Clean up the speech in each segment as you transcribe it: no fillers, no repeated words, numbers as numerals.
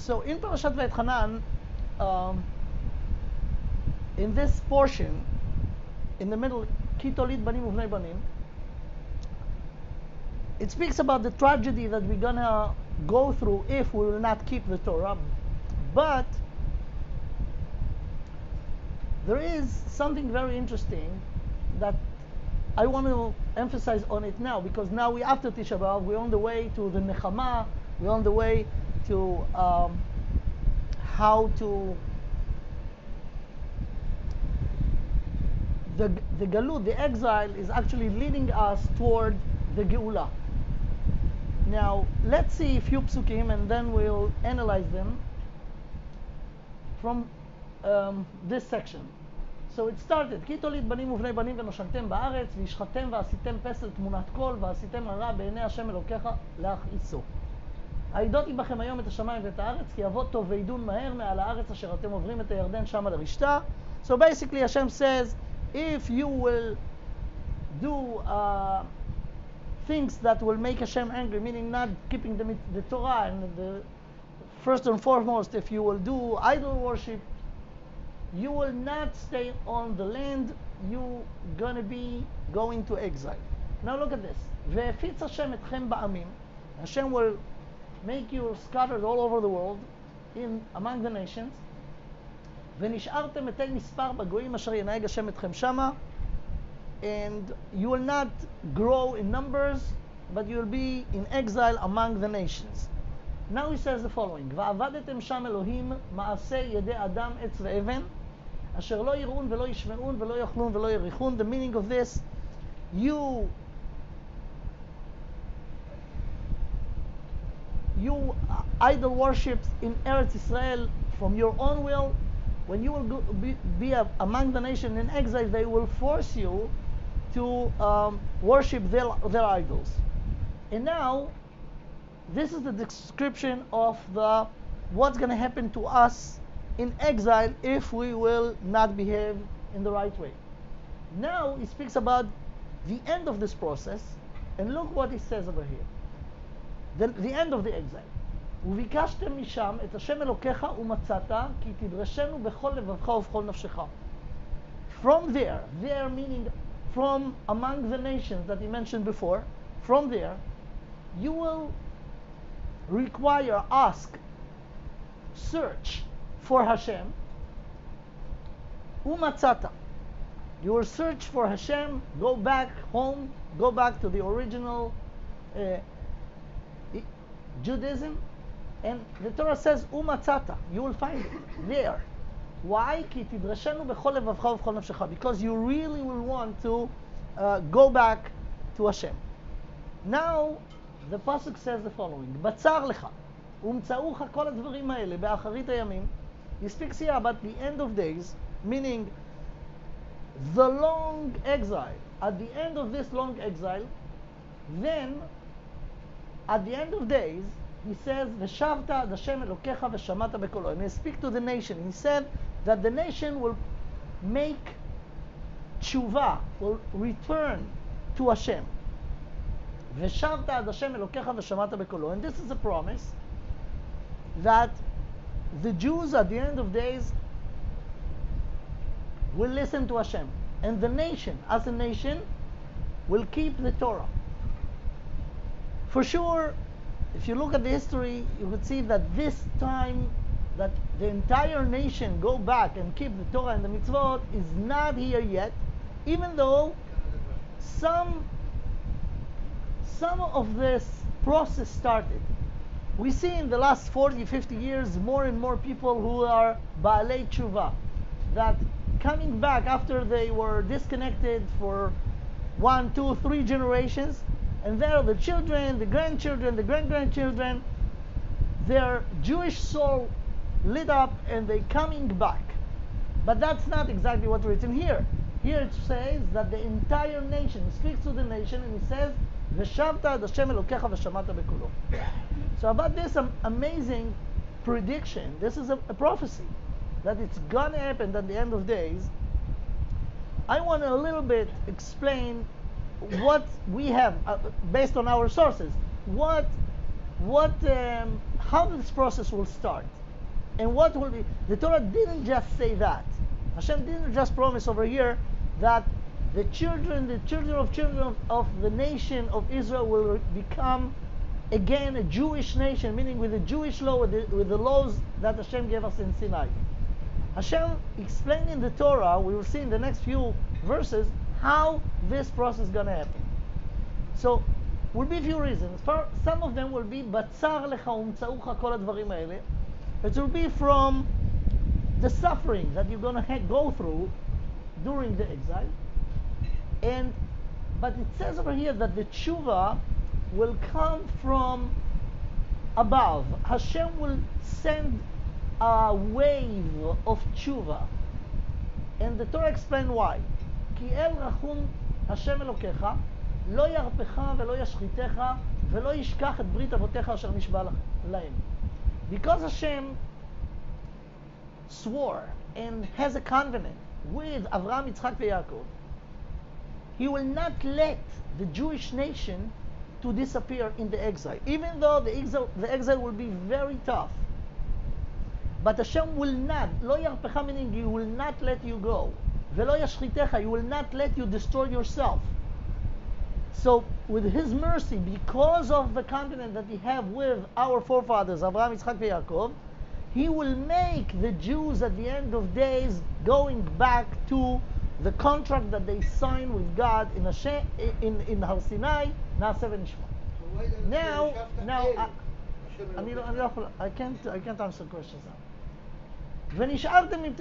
So in Parashat Vayetchanan, in this portion, in the middle, Ki tolid banim uvnei banim, it speaks about the tragedy that we're gonna go through if we will not keep the Torah. But there is something very interesting that I want to emphasize on it now, because now we after Tisha B'Av, we're on the way to the Nechama, we're on the way to how to the Galut, the exile, is actually leading us toward the Geula. Now let's see a few psukim and then we'll analyze them from this section. So it started, כי תוליד בנים ובני בנים ונושנתם בארץ והשחתם ועשיתם פסל תמונת קול ועשיתם הרע בעיני השם אלוקיך להכעיסו. העידותי בכם היום את השמיים ואת הארץ כי יבוא טוב וידון מהר מעל הארץ אשר אתם עוברים את הירדן שמה לרשתה. So basically Hashem says, if you will do things that will make Hashem angry, meaning not keeping the Torah, and first and foremost, if you will do idol worship, you will not stay on the land, you're going to be going to exile. Now look at this. והפיץ השם אתכם בעמים, Hashem will make you scattered all over the world, among the nations, ונשארתם מתי מספר בגויים אשר ינהג השם אתכם שמה, and you will not grow in numbers, but you will be in exile among the nations. Now he says the following, ועבדתם שם אלוהים מעשה ידי אדם עץ ואבן, אשר לא יראון ולא ישמעון ולא יאכלון ולא יריחון. The meaning of this, you idol worships in Eretz Israel from your own will. When you will be among the nation in exile, they will force you to worship their idols. And now, this is the description of what's going to happen to us in exile if we will not behave in the right way. Now he speaks about the end of this process, and look what he says over here. The end of the exile. וביקשתם משם את השם אלוקיך ומצאת כי תדרשנו בכל לבבך ובכל נפשך. From there meaning from among the nations that he mentioned before, from there you will ask, search for Hashem. Umatzata. You will search for Hashem, go back home, go back to the original Judaism. And the Torah says, Umatzata. You will find it there. Why? כי תדרשנו בכל לבבך ובכל נפשך. Because you really will want to go back to Hashem. Now, the pasuk says the following, בצר לך, ומצאוך כל הדברים האלה באחרית הימים. He speaks here about the end of days, meaning the long exile. At the end of this long exile, then, at the end of days, he says, ושבת עד השם אלוקיך ושמעת בקולו. And he speaks to the nation. He said that the nation will make TESHUVA, will return to Hashem. ושבת עד השם אלוקיך ושמעת בקולו. And this is a promise that the Jews at the end of days will listen to Hashem. And the nation, as a nation, will keep the Torah. For sure, if you look at the history, you would see that this time that the entire nation go back and keep the Torah and the mitzvot is not here yet, even though some of this process started. We see in the last 40, 50 years more and more people who are Baalei Tshuva, that coming back after they were disconnected for 1, 2, 3 generations, and there the children, the grandchildren, the great-grandchildren, their Jewish soul lit up and they coming back. But that's not exactly what's written here. Here it says that the entire nation, he speaks to the nation and he says, ושבת עד השם אלוקיך ושמעת בקולו. So about this amazing prediction, this is a prophecy, that it's gonna happen at the end of days. I want to a little bit explain what we have based on our sources. How how this process will start and what will be. The Torah didn't just say that. Hashem didn't just promise over here that the children of the nation of Israel will become again a Jewish nation, meaning with the Jewish law, with the laws that Hashem gave us in Sinai. Hashem explained in the Torah, we will see in the next few verses, how this process is going to happen. So, will be a few reasons. Some of them will be, בצר לך ומצאוך כל הדברים האלה. It will be from the suffering that you're going to go through during the exile. But it says over here that the tshuva will come from above. Hashem will send a wave of tshuva. And the Torah explains why. כי אל רחום השם אלוקיך, לא ירפך ולא ישחיתך, ולא ישכח את ברית אבותיך אשר נשבע להם. Because Hashem swore and has a covenant with Avraham, Yitzchak, and Yaakov, He will not let the Jewish nation to disappear in the exile, even though the exile will be very tough. But Hashem will not, לא ירפך, meaning He will not let you go. ולא ישחיתך, He will not let you destroy yourself. So, with His mercy, because of the covenant that He have with our forefathers, Abraham, Yitzchak, and Yaakov, He will make the Jews at the end of days going back to the contract that they signed with God in Har Sinai, נעשה ונשמע. Now, I can't answer questions now.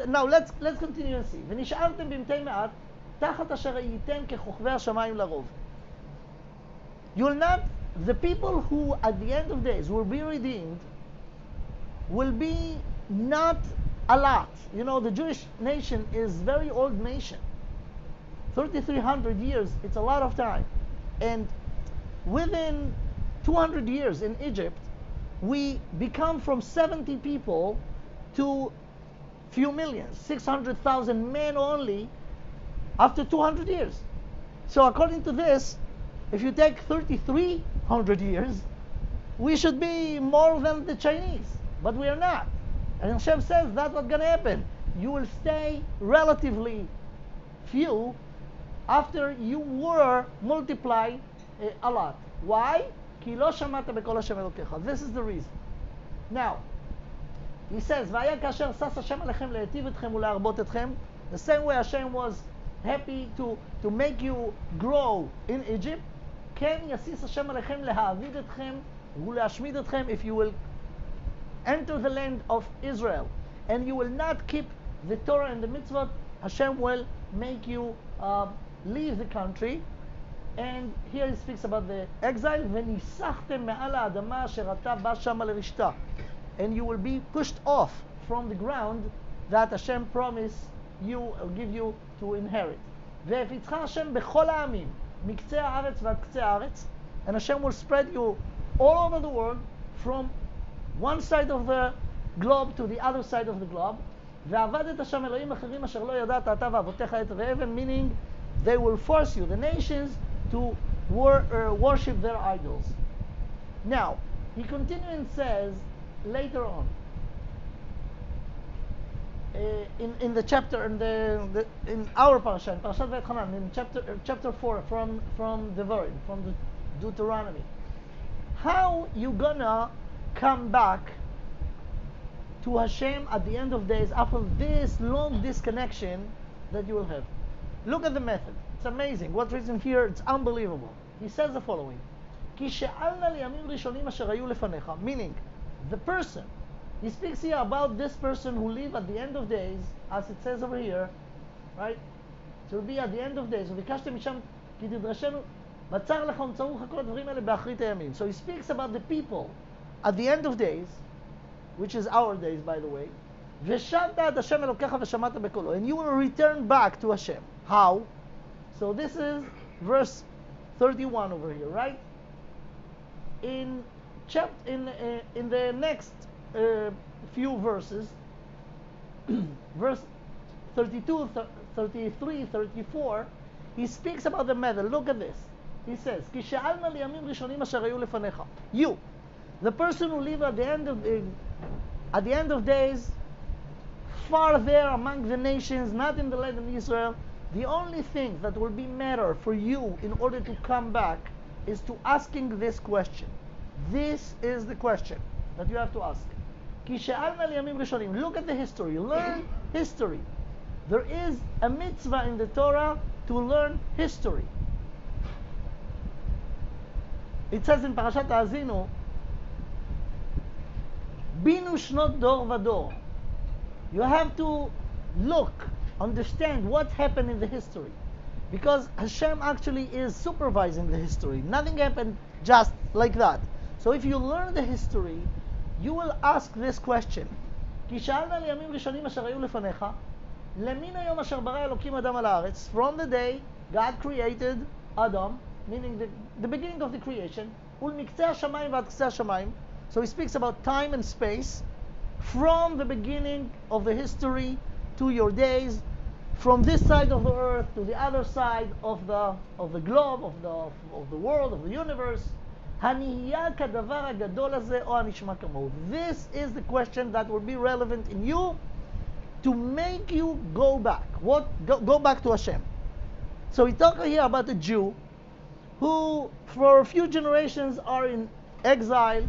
Now let's continue and see. ונשארתם במתי מעט, תחת אשר הייתם ככוכבי השמיים לרוב. You will not, the people who at the end of days will be redeemed will be not a lot. You know, the Jewish nation is very old nation. 3,300 years, it's a lot of time. And within 200 years in Egypt, we become from 70 people to few millions, 600,000 men only after 200 years. So according to this, if you take 3,300 years, we should be more than the Chinese, but we are not. And Hashem says that's what's going to happen. You will stay relatively few after you were multiplied a lot. Why? כי לא שמעת בקול השם אלוקיך. This is the reason. Now, he says, והיה כאשר שש השם עליכם להיטיב אתכם ולהרבות אתכם. The same way Hashem was happy to make you grow in Egypt, כן יסיס השם עליכם להעביד אתכם ולהשמיד אתכם if you will enter the land of Israel and you will not keep the Torah and the mitzvot, Hashem will make you leave the country. And here he speaks about the exile. וניסחתם מעל האדמה אשר אתה בא שמה לרשתה. And you will be pushed off from the ground that Hashem promised you or give you to inherit. והפיצך השם בכל העמים, מקצה הארץ ועד קצה הארץ. And Hashem will spread you all over the world from one side of the globe to the other side of the globe. ועבדת שם אלוהים אחרים אשר לא ידעת אתה ואבותיך עת ואבן, meaning they will force you, the nations, to worship their idols. Now, he continues and says later on, in the chapter, in our Parashat Vayetchanan, in chapter 4 from the Devarim, from the Deuteronomy, how you gonna come back to Hashem at the end of days after this long disconnection that you will have? Look at the method. It's amazing. What's written here, it's unbelievable. He says the following. כי שאלנה לימים ראשונים אשר היו לפניך, meaning, the person, he speaks here about this person who live at the end of days, as it says over here, right? So it will be at the end of days. וביקשתם משם כי תדרשנו, בצר לך ומצאוך כל הדברים האלה באחרית הימים. So he speaks about the people at the end of days, which is our days, by the way. ושבת עד השם אלוקיך ושמעת בקולו. And you will return back to Hashem. How? So this is verse 31 over here, right? In the next few verses, verse 32, 33, 34, he speaks about the method. Look at this. He says, כי שאלנה לימים ראשונים אשר היו לפניך. You, The person who live at the end of days, far there among the nations, not in the land of Israel, the only thing that will be matter for you in order to come back is to asking this question. This is the question that you have to ask. כי שאלנה לימים ראשונים. Look at the history. Learn history. There is a mitzvah in the Torah to learn history. It says in Parashat Haazinu, Binu shnot dor vador. You have to look, understand what happened in the history. Because Hashem actually is supervising the history. Nothing happened just like that. So if you learn the history, you will ask this question. כי שאלנה לימים ראשונים אשר היו לפניך, למין היום אשר ברא אלוקים אדם על הארץ, from the day God created Adam, meaning the beginning of the creation, ולמקצה השמיים ועד קצה השמיים. So he speaks about time and space, from the beginning of the history to your days, from this side of the earth to the other side of the globe, of the world, of the universe. הנהיה כדבר הגדול הזה או הנשמע כמוהו. This is the question that will be relevant in you to make you go back. Go back to Hashem. So we talk here about a Jew who for a few generations are in exile,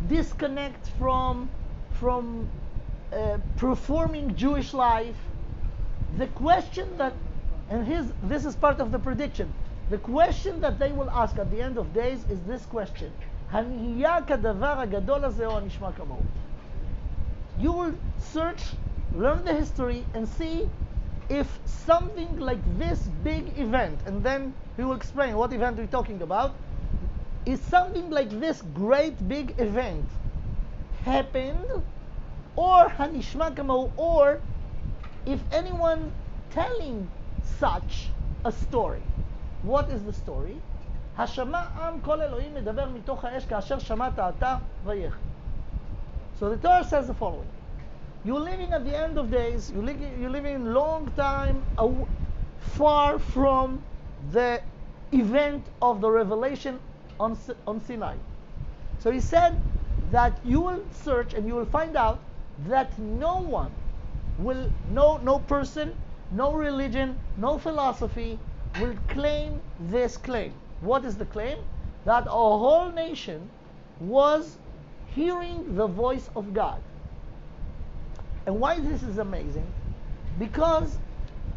disconnect from performing Jewish life. The question that, this is part of the prediction, the question that they will ask at the end of days is this question. הנהיה כדבר הגדול הזה או הנשמע כמוהו. You will search, learn the history, and see if something like this big event, and then he will explain what event we're talking about, is something like this great big event happened, or הנשמע כמוהו, or if anyone telling such a story. What is the story? השמע עם כל אלוהים מדבר מתוך האש כאשר שמעת אתה ויחי. So the Torah says the following. You're living at the end of days, you're living long time far from the event of the revelation on Sinai. So he said that you will search and you will find out that no one will, no person, no religion, no philosophy will claim this claim. What is the claim? That a whole nation was hearing the voice of God. And why this is amazing? Because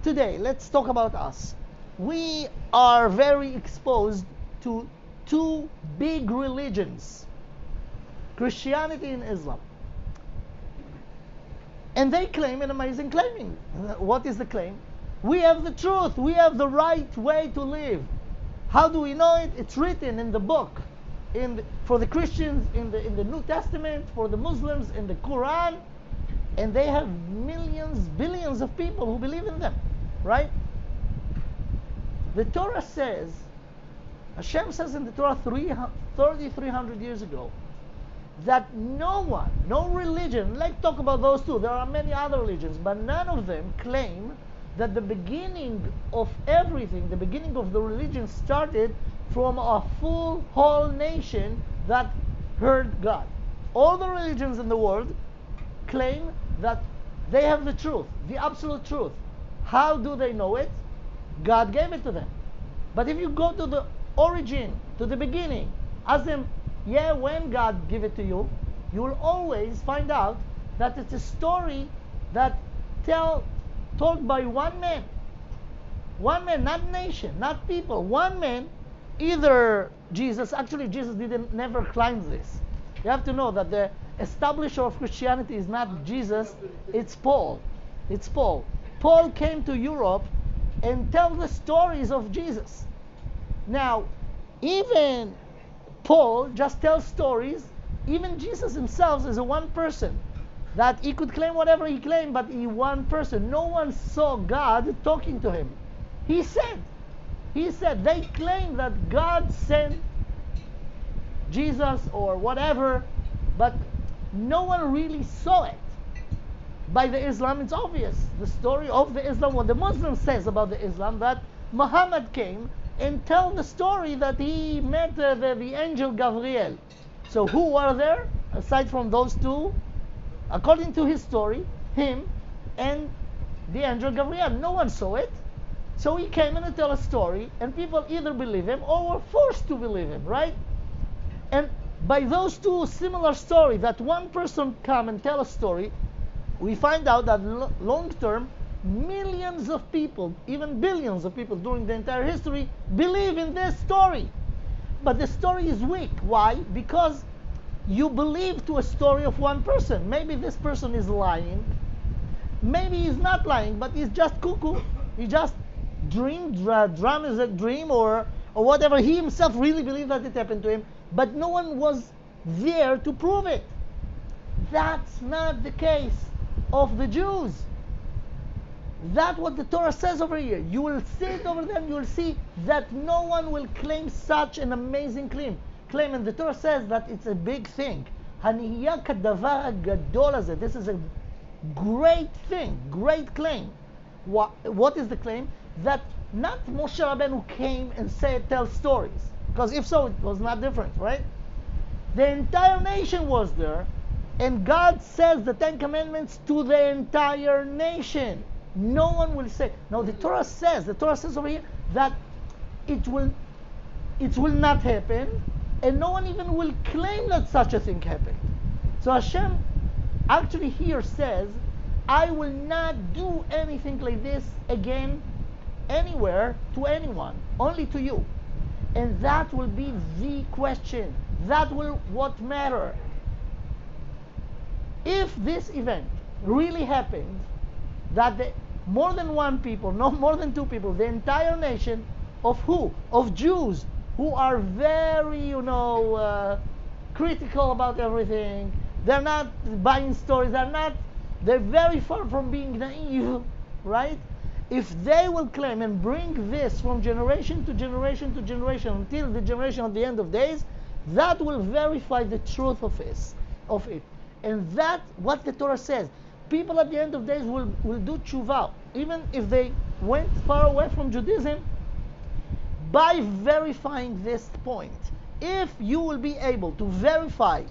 today, let's talk about us. We are very exposed to two big religions, Christianity and Islam. And they claim an amazing claiming. What is the claim? We have the truth. We have the right way to live. How do we know it? It's written in the book. For the Christians in the New Testament, for the Muslims in the Quran, and they have millions, billions of people who believe in them, right? The Torah says, Hashem says in the Torah 300 years ago, that no one, no religion, let's talk about those two, there are many other religions, but none of them claim that the beginning of everything, the beginning of the religion started from a full whole nation that heard God. All the religions in the world claim that they have the truth, the absolute truth. How do they know it? God gave it to them. But if you go to the origin, to the beginning, ask them, when God gave it to you, you will always find out that it's a story that told by one man, not nation, not people, one man, either Jesus. Actually, Jesus never claimed this. You have to know that the establisher of Christianity is not Jesus, it's Paul. It's Paul. Paul came to Europe and tell the stories of Jesus. Now, even Paul just tells stories. Even Jesus himself is a one person. That he could claim whatever he claimed, but he one person. No one saw God talking to him. He said, they claim that God sent Jesus or whatever, but no one really saw it. By the Islam, it's obvious. The story of the Islam, what the Muslim says about the Islam, that Muhammad came and tell the story that he met the angel Gabriel. So who were there aside from those two? According to his story, him and the angel Gabriel. No one saw it. So he came in and tell a story, and people either believe him or were forced to believe him, right? And by those two similar stories, that one person come and tell a story, we find out that long term, millions of people, even billions of people during the entire history, believe in this story. But the story is weak. Why? Because you believe to a story of one person. Maybe this person is lying. Maybe he's not lying, but he's just cuckoo. He just dream is a dream, or whatever. He himself really believed that it happened to him, but no one was there to prove it. That's not the case of the Jews. That's what the Torah says over here. You will see it over there, and you will see that no one will claim such an amazing claim. And the Torah says that it's a big thing. Haniyah kadavar gadol hazeh. This is a great thing, great claim. What is the claim? That not Moshe Rabbeinu came and tell stories, because if so, it was not different, right? The entire nation was there, and God says the Ten Commandments to the entire nation. No one will say. Now the Torah says over here that it will not happen, and no one even will claim that such a thing happened. So Hashem actually here says, I will not do anything like this again anywhere to anyone, only to you. And that will be the question. That will what matter. If this event really happened, that more than one people, no more than two people, the entire nation of who? Of Jews who are very, critical about everything. They're not buying stories. They're very far from being naive, right? If they will claim and bring this from generation to generation to generation until the generation of the end of days, that will verify the truth of it. And that's what the Torah says. People at the end of days will do tshuva, even if they went far away from Judaism, by verifying this point. If you will be able to verify,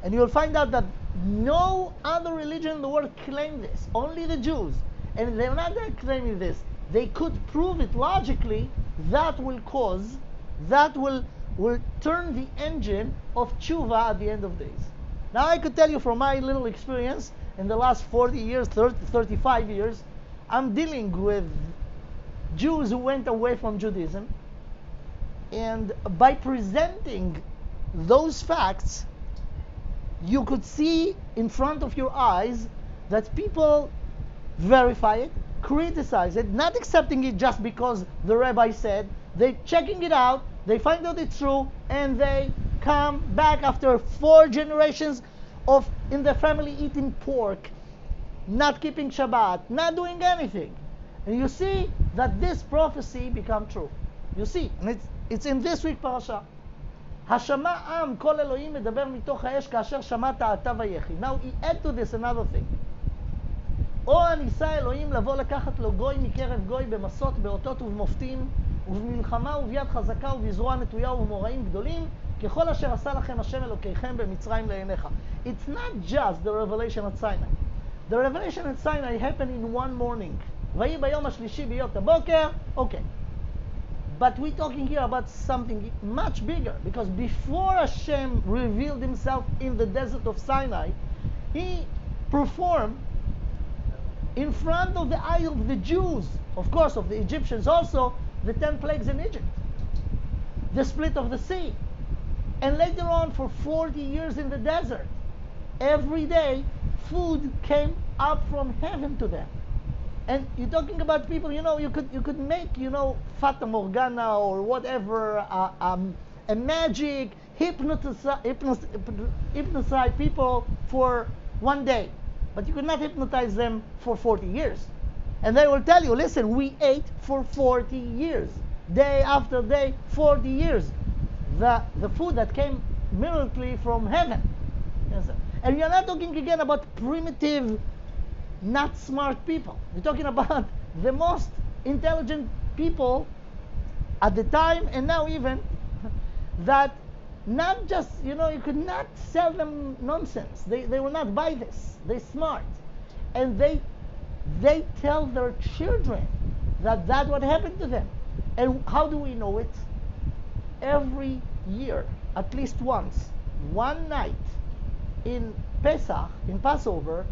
and you will find out that no other religion in the world claimed this, only the Jews, and they're not claiming this, they could prove it logically, that will turn the engine of tshuva at the end of days. Now I could tell you from my little experience in the last 40 years, 35 years, I'm dealing with Jews who went away from Judaism, and by presenting those facts, you could see in front of your eyes that people verify it, criticize it, not accepting it just because the rabbi said. They're checking it out, they find out it's true, and they come back after 4 generations of in the family eating pork, not keeping Shabbat, not doing anything. And you see that this prophecy become true. You see, and it's in this week parasha. השמע עם כל אלוהים מדבר מתוך האש כאשר שמעת אתה ויחי. Now he add to this another thing. או הניסה אלוהים לבוא לקחת לו גוי מקרב גוי במסות, באותות ובמופתים, ובמלחמה וביד חזקה ובזרוע נטויה ובמוראים גדולים, ככל אשר עשה לכם השם אלוקיכם במצרים לעיניך. It's not just the revelation at Sinai. The revelation at Sinai happened in one morning. ויהי ביום השלישי ביות הבוקר, okay. But we're talking here about something much bigger, because before Hashem revealed himself in the desert of Sinai, he performed in front of the eyes of the Jews, of course of the Egyptians also, the 10 plagues in Egypt, the split of the sea, and later on for 40 years in the desert, every day food came up from heaven to them. And you're talking about people, you could make, Fata Morgana or whatever, a magic, hypnotize people for one day. But you could not hypnotize them for 40 years. And they will tell you, listen, we ate for 40 years. Day after day, 40 years. The food that came miraculously from heaven. Yes. And you're not talking again about primitive, not smart people. We're talking about the most intelligent people at the time, and now even, that not just, you could not sell them nonsense. They will not buy this. They're smart. And they tell their children that what happened to them. And how do we know it? Every year, at least once, one night in Pesach, in Passover,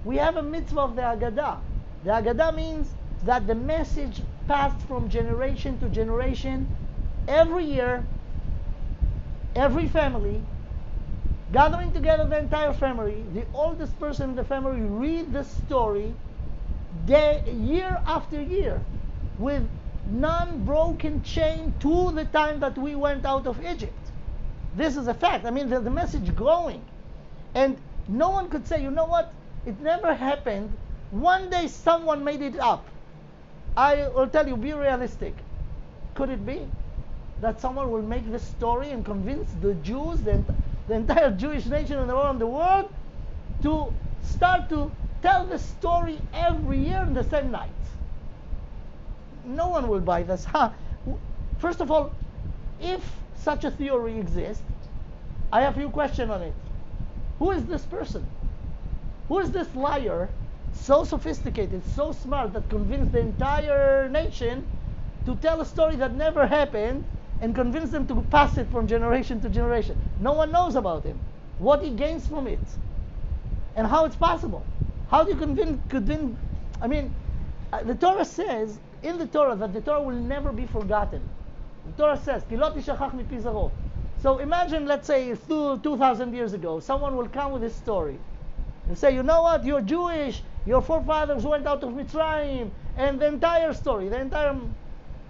we have a mitzvah of the Haggadah. The Haggadah means that the message passed from generation to generation. Every year, every family, gathering together the entire family, the oldest person in the family read the story year after year with non-broken chain to the time that we went out of Egypt. This is a fact. I mean, the message growing. And no one could say, you know what? It never happened. One day someone made it up. I will tell you, be realistic. Could it be that someone will make this story and convince the Jews, the entire Jewish nation around the world, to start to tell the story every year in the same night? No one will buy this. First of all, if such a theory exists, I have a few questions on it. Who is this person? Who is this liar, so sophisticated, so smart, that convinced the entire nation to tell a story that never happened and convince them to pass it from generation to generation? No one knows about him, what he gains from it, and how it's possible. How do you convince? I mean, the Torah says in the Torah that the Torah will never be forgotten. The Torah says, "Ki lo tishachach mipi zaro." So imagine, let's say, 2,000 years ago, someone will come with this story and say, you know what, you're Jewish, your forefathers went out of Mitzrayim, and the entire story,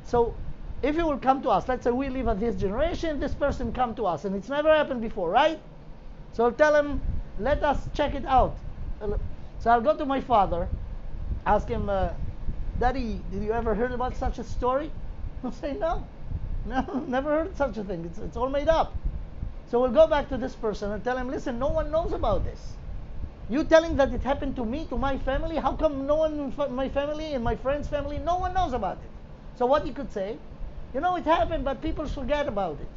So if you will come to us, let's say we live at this generation, this person come to us, and it's never happened before, right? So I'll tell him, let us check it out. So I'll go to my father, ask him, Daddy, did you ever heard about such a story? He'll say, no, never heard such a thing. It's all made up. So we'll go back to this person and tell him, listen, no one knows about this. You telling that it happened to me, to my family? How come no one in my family and my friend's family, no one knows about it? So what he could say, it happened, but people forget about it.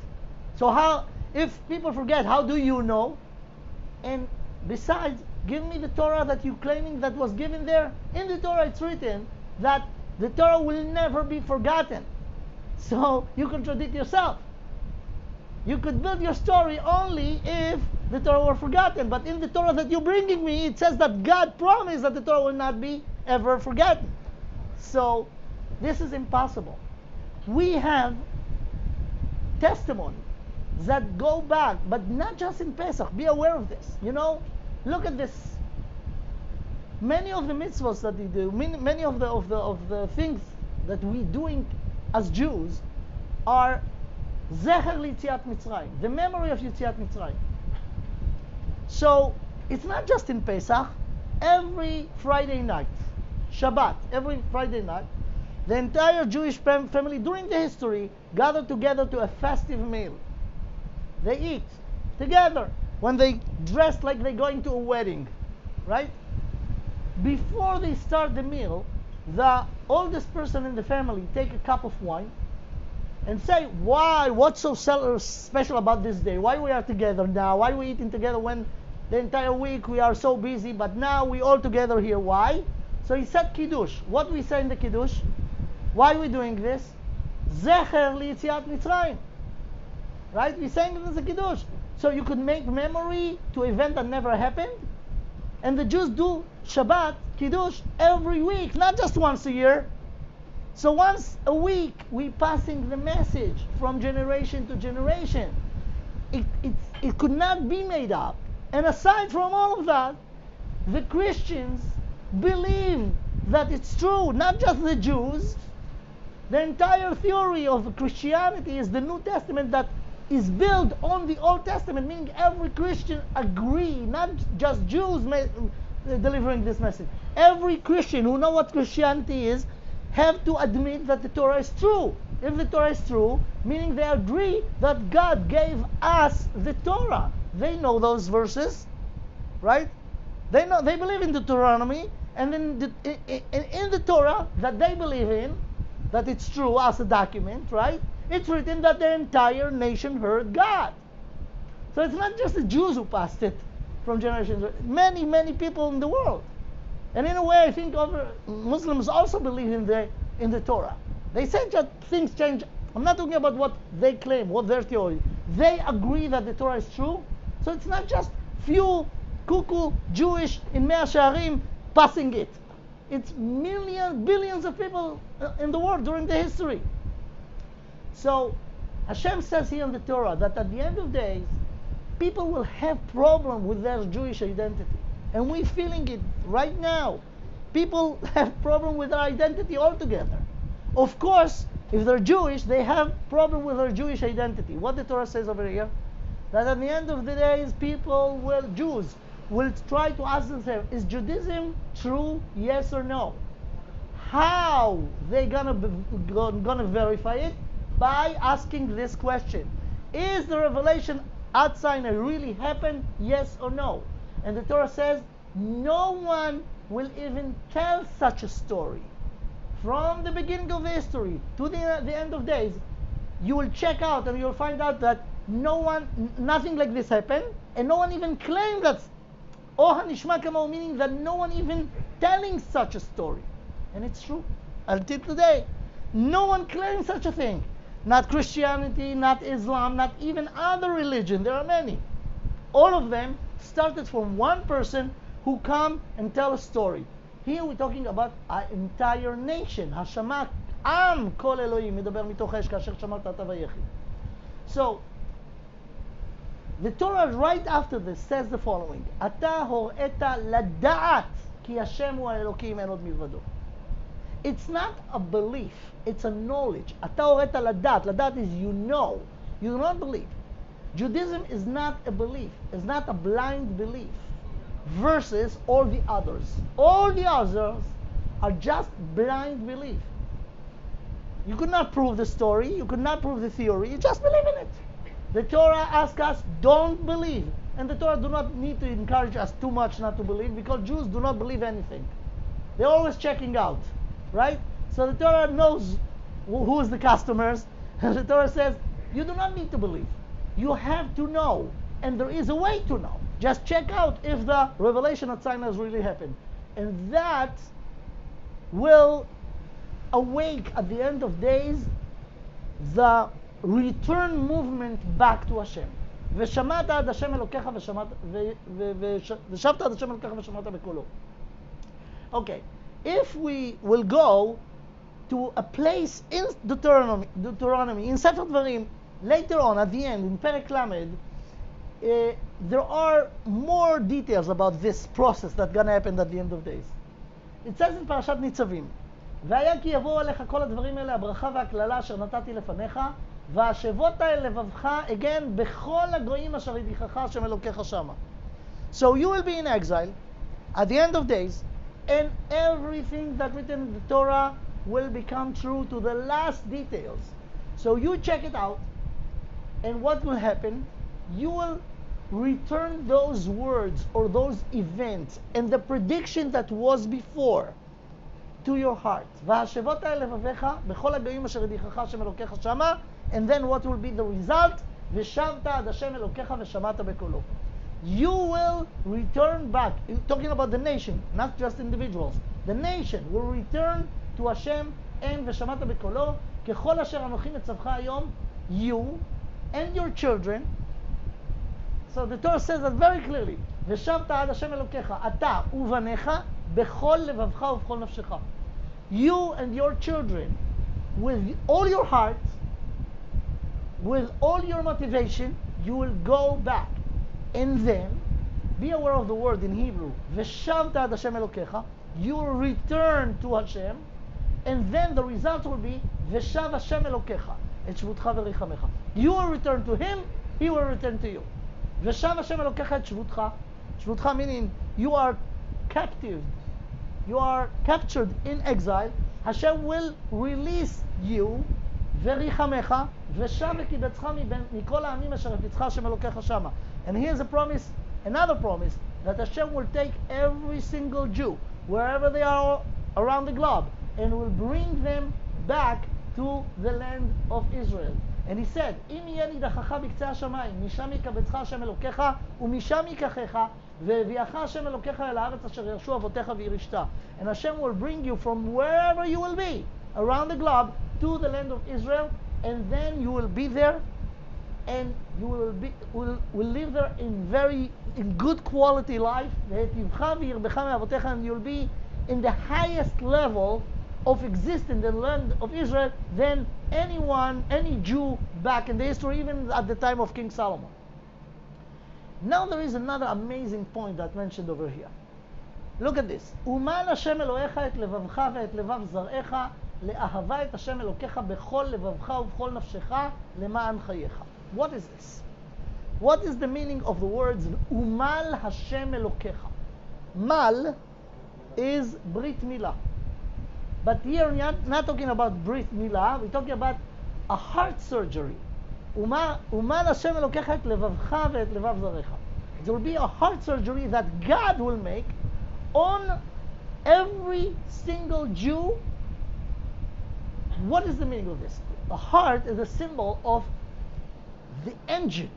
So if people forget, how do you know? And besides, give me the Torah that you're claiming that was given there. In the Torah it's written that the Torah will never be forgotten. So you contradict yourself. You could build your story only if the Torah were forgotten. But in the Torah that you're bringing me, it says that God promised that the Torah will not be ever forgotten. So this is impossible. We have testimony that go back, but not just in Pesach. Be aware of this. Look at this. Many of the mitzvahs that we do, many of the things that we doing as Jews are Zecher L'Yetziat Mitzrayim, the memory of Yetziat Mitzrayim. So it's not just in Pesach. Every Friday night, Shabbat, every Friday night, the entire Jewish family during the history gather together to a festive meal. They eat together when they dress like they're going to a wedding, right? Before they start the meal, the oldest person in the family take a cup of wine and say, why, what's so special about this day? Why we are together now? Why we eating together when the entire week we are so busy, but now we all together here? Why? So he said Kiddush. What we say in the Kiddush? Why are we doing this? Zecher L'Yetziat Mitzrayim. Right? We're saying it as a Kiddush. So you could make memory to an event that never happened. And the Jews do Shabbat, Kiddush, every week, not just once a year. So once a week, we're passing the message from generation to generation. It could not be made up. And aside from all of that, the Christians believe that it's true, not just the Jews. The entire theory of Christianity is the New Testament that is built on the Old Testament, meaning every Christian agree, not just Jews delivering this message. Every Christian who know what Christianity is have to admit that the Torah is true. If the Torah is true, meaning they agree that God gave us the Torah. They know those verses, right? They believe in Deuteronomy, and then in the Torah that they believe in, that it's true as a document, right? It's written that the entire nation heard God. So it's not just the Jews who passed it from generations. Many, many people in the world. And in a way, I think Muslims also believe in the Torah. They say that things change. I'm not talking about what they claim, what their theory. They agree that the Torah is true. So it's not just few cuckoo Jewish in Mea Shearim passing it. It's millions, billions of people in the world during the history. So Hashem says here in the Torah that at the end of days, people will have problem with their Jewish identity. And we're feeling it right now. People have problem with their identity altogether. Of course, if they're Jewish, they have problem with their Jewish identity. What the Torah says over here, that at the end of the days, Jews will try to ask themselves, is Judaism true, yes or no? How they gonna verify it? By asking this question. Is the revelation at Sinai really happened, yes or no? And the Torah says, no one will even tell such a story. From the beginning of history to the end of days, you will check out and you'll find out that nothing like this happened, and no one even claimed that, meaning that no one even telling such a story. And it's true. Until today, no one claims such a thing. Not Christianity, not Islam, not even other religion. There are many. All of them started from one person who come and tell a story. Here we're talking about an entire nation. השמע עם כל אלוהים מדבר מתוך האש כאשר שמרת אתה ויחי. So, the Torah right after this says the following: אתה הוראת לדעת כי השם הוא האלוקים אין עוד מלבדו. It's not a belief, it's a knowledge. אתה הוראת לדעת. לדעת is you know. You do not believe. Judaism is not a belief. It's not a blind belief. Versus all the others. All the others are just blind belief. You could not prove the story. You could not prove the theory. You just believe in it. The Torah asks us, don't believe. And the Torah do not need to encourage us too much not to believe, because Jews do not believe anything. They're always checking out. Right? So the Torah knows who is the customers. And the Torah says, you do not need to believe. You have to know. And there is a way to know. Just check out if the revelation at Sinai has really happened. And that will awake at the end of days the return movement back to Hashem. ושמעת עד השם אלוקיך ושבת עד השם אלוקיך ושמעת בקולו. Okay, if we will go to a place in Deuteronomy in Sefer Dvarim, later on at the end in Perek Lamed, there are more details about this process that's going to happen at the end of days. It says in Parashat ניצבים, והיה כי יבואו עליך כל הדברים האלה, הברכה והקללה אשר נתתי לפניך, והשבות אל לבבך, again, בכל הגויים אשר ידיחך השם אלוקיך שמה. So you will be in exile at the end of days, and everything that written in the Torah will become true to the last details. So you check it out, and what will happen? You will return those words or those events and the prediction that was before to your heart. והשבות אל לבביך בכל הגויים אשר ידיחך השם אלוקיך שמה, and then what will be the result? ושבת עד השם אלוקיך ושמעת בקולו. You will return back. Talking about the nation, not just individuals. The nation will return to Hashem and ושמעת בקולו, ככל אשר אנוכי מצווך היום, you and your children. So the Torah says that very clearly. ושבת עד השם אלוקיך, אתה ובניך, בכל לבבך ובכל נפשך. You and your children, with all your heart, with all your motivation, you will go back. And then, be aware of the word in Hebrew, ושבת עד השם אלוקיך, you will return to Hashem, and then the result will be, ושב השם אלוקיך, את שבותך וריחמך. You will return to him, he will return to you. ושב השם אלוקיך את שבותך. שבותך meaning, you are captive. You are captured in exile. Hashem will release you, וריחמך, ושב וקיבצך מכל העמים אשר הפיצך השם אלוקיך שמה. And here's a promise, another promise, that Hashem will take every single Jew, wherever they are around the globe, and will bring them back to the land of Israel. And he said, אם יהיה נידחך בקצה השמיים, משם יקבצך השם אלוקיך, ומשם ייקחך, והביאך השם אלוקיך אל הארץ אשר ירשו אבותיך וירשת. And Hashem will bring you from wherever you will be, around the globe, to the land of Israel, and then you will be there, and you will live there in good quality life, והיטיבך וירבך מאבותיך, and you'll be in the highest level of existence in the land of Israel than any Jew back in the history, even at the time of King Solomon. Now there is another amazing point that mentioned over here. Look at this. ומל השם אלוהיך את לבבך ואת לבב זרעך לאהבה את השם אלוקיך בכל לבבך ובכל נפשך למען חייך. What is this? What is the meaning of the words ומל השם אלוקיך? Mal is Brit Milah. But here we are not talking about Brit Milah, we're talking about a heart surgery. ומל השם אלוקיך את לבבך ואת לבב זרעך. There will be a heart surgery that God will make on every single Jew. What is the meaning of this? The heart is a symbol of the engine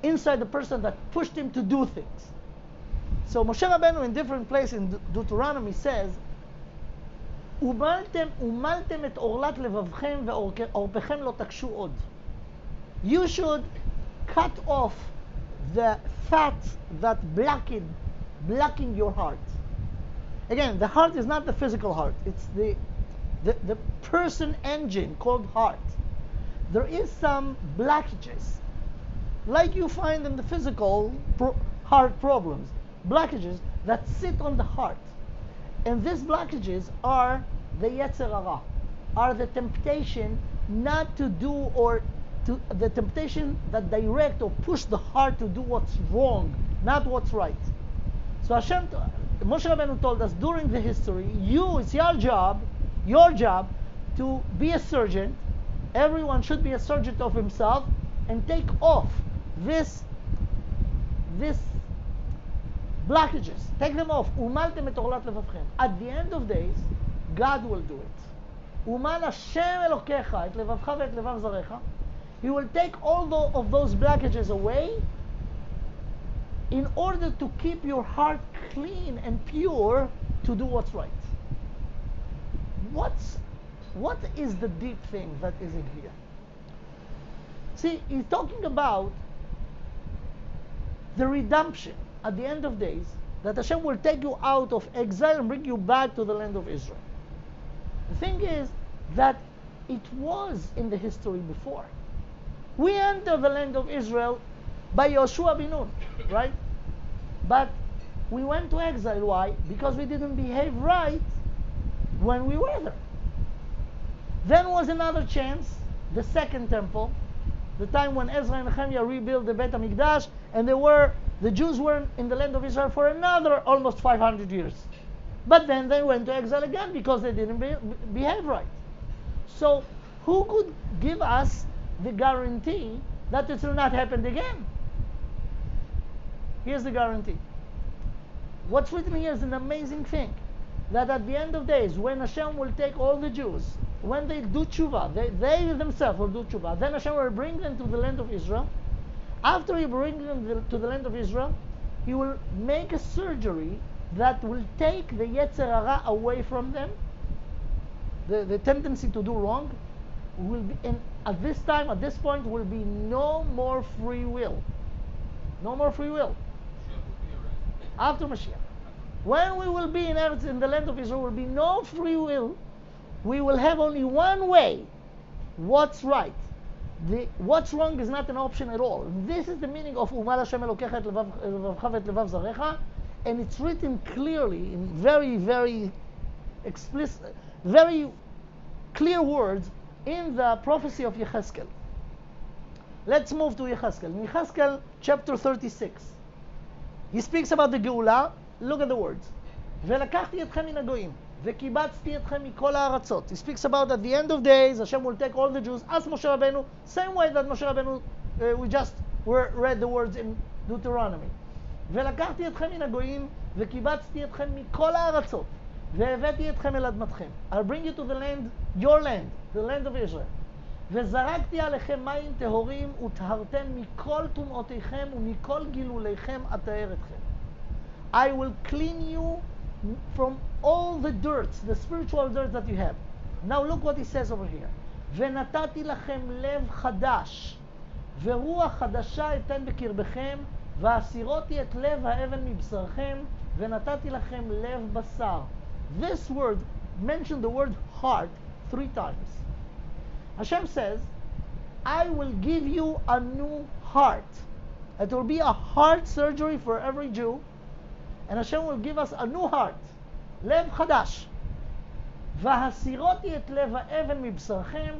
inside the person that pushed him to do things. So Moshe Rabbeinu in different places in Deuteronomy says, ומלתם את עורלת לבבכם ועורפכם לא תקשו עוד. You should cut off the fat that blocking your heart. Again, the heart is not the physical heart. It's the person engine called heart. There is some blockages, like you find in the physical heart problems, blockages that sit on the heart. And these blockages are the Yetzer Hara, are the temptation not to do, or the temptation that direct or push the heart to do what's wrong, not what's right. So Moshe Rabbeinu told us during the history, it's your job to be a surgeon. Everyone should be a surgeon of himself and take off this blockages. Take them off. ומלתם את עורלת לבבכם. At the end of days, God will do it. ומל השם אלוקיך את לבבך ואת לבב זרעך. He will take all of those blockages away in order to keep your heart clean and pure to do what's right. What is the deep thing that is in here? See, he's talking about the redemption at the end of days, that Hashem will take you out of exile and bring you back to the land of Israel. The thing is that it was in the history before. We entered the land of Israel by Yoshua bin Nun, right? But we went to exile. Why? Because we didn't behave right when we were there. Then was another chance, the second temple, the time when Ezra and Nehemiah rebuilt the Beit HaMikdash, and the Jews were in the land of Israel for another almost 500 years. But then they went to exile again because they didn't behave right. So who could give us the guarantee that it will not happen again? Here's the guarantee. What's written here is an amazing thing. That at the end of days, when Hashem will take all the Jews, when they do tshuva, they themselves will do tshuva, then Hashem will bring them to the land of Israel. After He brings them to the land of Israel, He will make a surgery that will take the Yetzer Hara away from them, the tendency to do wrong, will be, and at this point, will be no more free will. No more free will. After Mashiach. When we will be in the land of Israel, will be no free will. We will have only one way. What's right? What's wrong is not an option at all. This is the meaning of ומל השם אלוקיך את לבבך ואת לבב זרעך, and it's written clearly in very, very explicit, very clear words in the prophecy of Yecheskel. Let's move to Yecheskel. In Yecheskel chapter 36, he speaks about the Geula. Look at the words. ולקחתי אתכם מן הגויים וקיבצתי אתכם מכל הארצות. He speaks about at the end of days, Hashem will take all the Jews, as Moshe Rabbeinu, same way that Moshe Rabbeinu, we just read the words in Deuteronomy. ולקחתי אתכם מן הגויים וקיבצתי אתכם מכל הארצות והבאתי אתכם אל אדמתכם. I'll bring you to the land, your land, the land of Israel. וזרקתי עליכם מים טהורים וטהרתם מכל טומאותיכם ומכל גילוליכם אטהר אתכם. I will clean you from all the dirt, the spiritual dirt that you have. Now look what he says over here. ונתתי לכם לב חדש, ורוח חדשה אתן בקרבכם, והסירותי את לב האבן מבשרכם, ונתתי לכם לב בשר. This word, mentioned the word heart 3 times. Hashem says, I will give you a new heart. It will be a heart surgery for every Jew, and Hashem will give us a new heart. לב חדש. והסירותי את לב האבן מבשרכם,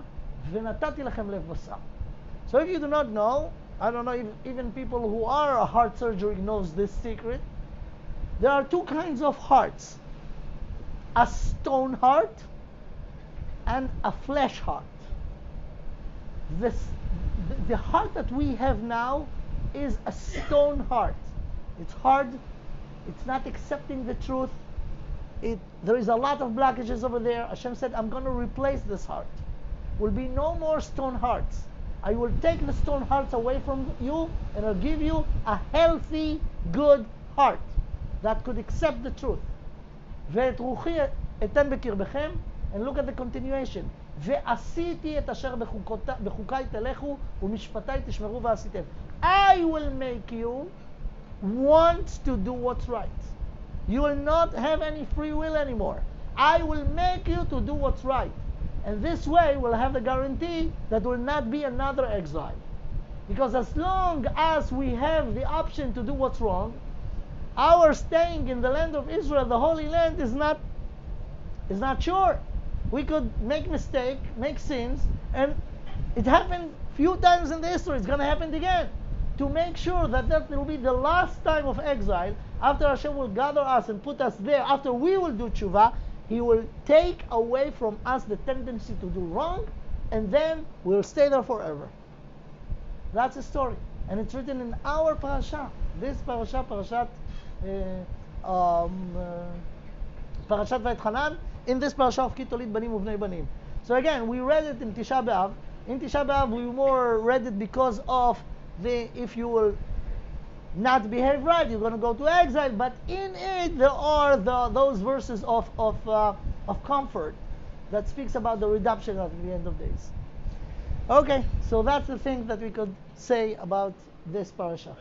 ונתתי לכם לב בשר. So if you do not know, I don't know if even people who are a heart surgery knows this secret, there are 2 kinds of hearts. A stone heart and a flesh heart. The heart that we have now is a stone heart. It's hard, it's not accepting the truth. There is a lot of blockages over there. Hashem said, I'm going to replace this heart. Will be no more stone hearts. I will take the stone hearts away from you, and I'll give you a healthy, good heart that could accept the truth. ואת רוחי אתן בקרבכם, and look at the continuation. ועשיתי את אשר בחוקי תלכו ומשפטי תשמרו ועשיתם. I will make you want to do what's right. You will not have any free will anymore. I will make you to do what's right. And this way we'll have the guarantee that will not be another exile. Because as long as we have the option to do what's wrong, our staying in the land of Israel, the Holy Land, is not sure. We could make mistake, make sins, and it happened few times in the history. It's going to happen again. To make sure that will be the last time of exile, after Hashem will gather us and put us there, after we will do TESHUVA, He will take away from us the tendency to do wrong, and then we'll stay there forever. That's the story. And it's written in our parasha. This parasha, Parashat Vayetchanan, in this parasha of Ki Tolid Banim Uvnei Banim. So again, we read it in Tisha B'Av. In Tisha B'Av, we more read it because of if you will not behave right, you're going to go to exile. But in it, there are those verses of comfort that speaks about the redemption at the end of days. Okay, so that's the thing that we could say about this parasha.